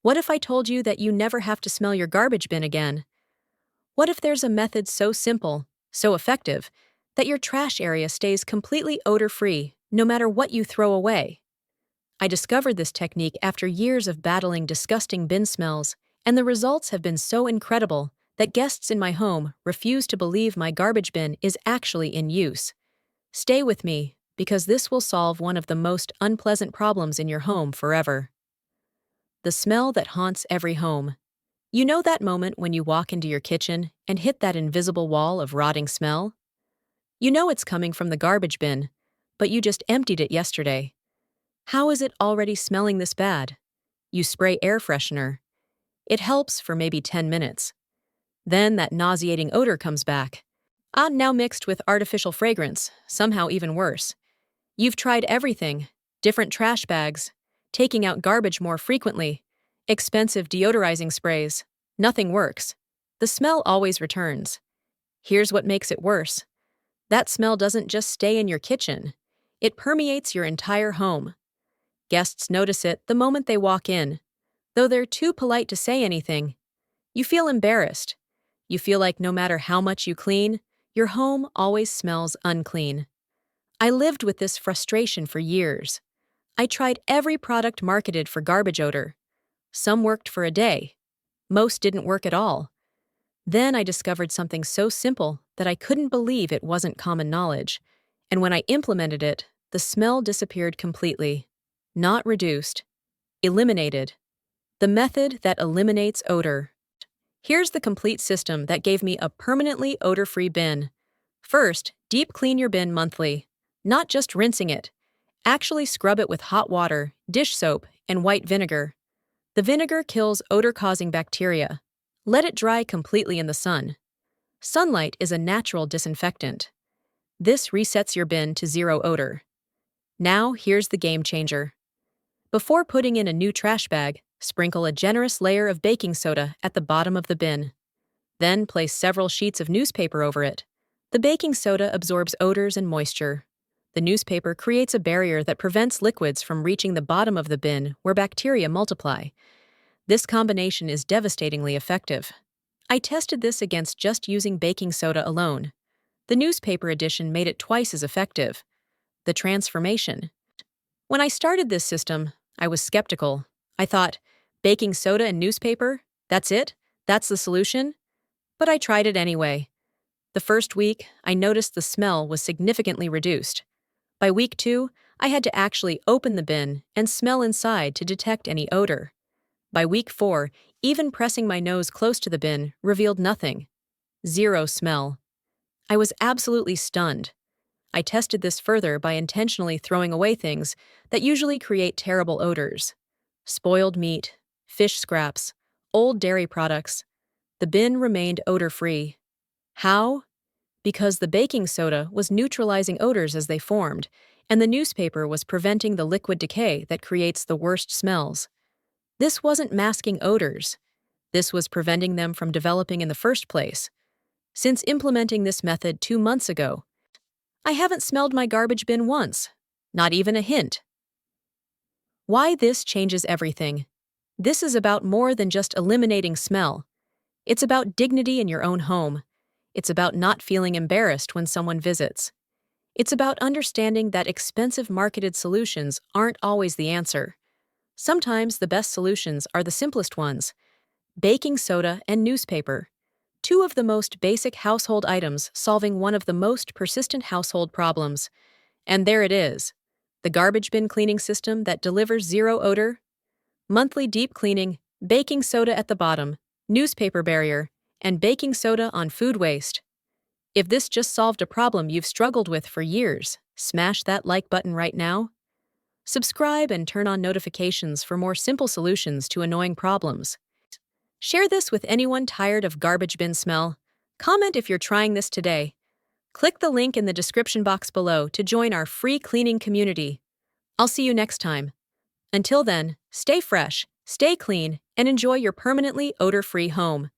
What if I told you that you never have to smell your garbage bin again? What if there's a method so simple, so effective, that your trash area stays completely odor-free no matter what you throw away? I discovered this technique after years of battling disgusting bin smells, and the results have been so incredible that guests in my home refuse to believe my garbage bin is actually in use. Stay with me, because this will solve one of the most unpleasant problems in your home forever. The smell that haunts every home. You know that moment when you walk into your kitchen and hit that invisible wall of rotting smell? You know it's coming from the garbage bin, but you just emptied it yesterday. How is it already smelling this bad? You spray air freshener. It helps for maybe 10 minutes. Then that nauseating odor comes back. Now mixed with artificial fragrance, somehow even worse. You've tried everything, different trash bags, taking out garbage more frequently, expensive deodorizing sprays. Nothing works. The smell always returns. Here's what makes it worse. That smell doesn't just stay in your kitchen. It permeates your entire home. Guests notice it the moment they walk in. Though they're too polite to say anything, you feel embarrassed. You feel like no matter how much you clean, your home always smells unclean. I lived with this frustration for years. I tried every product marketed for garbage odor. Some worked for a day. Most didn't work at all. Then I discovered something so simple that I couldn't believe it wasn't common knowledge. And when I implemented it, the smell disappeared completely. Not reduced. Eliminated. The method that eliminates odor. Here's the complete system that gave me a permanently odor-free bin. First, deep clean your bin monthly. Not just rinsing it. Actually scrub it with hot water, dish soap, and white vinegar. The vinegar kills odor-causing bacteria. Let it dry completely in the sun. Sunlight is a natural disinfectant. This resets your bin to zero odor. Now, here's the game changer. Before putting in a new trash bag, sprinkle a generous layer of baking soda at the bottom of the bin. Then place several sheets of newspaper over it. The baking soda absorbs odors and moisture. The newspaper creates a barrier that prevents liquids from reaching the bottom of the bin where bacteria multiply. This combination is devastatingly effective. I tested this against just using baking soda alone. The newspaper addition made it twice as effective. The transformation. When I started this system, I was skeptical. I thought, baking soda and newspaper? That's it? That's the solution? But I tried it anyway. The first week, I noticed the smell was significantly reduced. By week 2, I had to actually open the bin and smell inside to detect any odor. By week 4, even pressing my nose close to the bin revealed nothing. Zero smell. I was absolutely stunned. I tested this further by intentionally throwing away things that usually create terrible odors. Spoiled meat, fish scraps, old dairy products. The bin remained odor-free. How? Because the baking soda was neutralizing odors as they formed, and the newspaper was preventing the liquid decay that creates the worst smells. This wasn't masking odors. This was preventing them from developing in the first place. Since implementing this method 2 months ago, I haven't smelled my garbage bin once. Not even a hint. Why this changes everything. This is about more than just eliminating smell. It's about dignity in your own home. It's about not feeling embarrassed when someone visits. It's about understanding that expensive marketed solutions aren't always the answer. Sometimes the best solutions are the simplest ones. Baking soda and newspaper. 2 of the most basic household items solving one of the most persistent household problems. And there it is. The garbage bin cleaning system that delivers zero odor. Monthly deep cleaning, baking soda at the bottom, newspaper barrier, and baking soda on food waste. If this just solved a problem you've struggled with for years, smash that like button right now. Subscribe and turn on notifications for more simple solutions to annoying problems. Share this with anyone tired of garbage bin smell. Comment if you're trying this today. Click the link in the description box below to join our free cleaning community. I'll see you next time. Until then, stay fresh, stay clean, and enjoy your permanently odor-free home.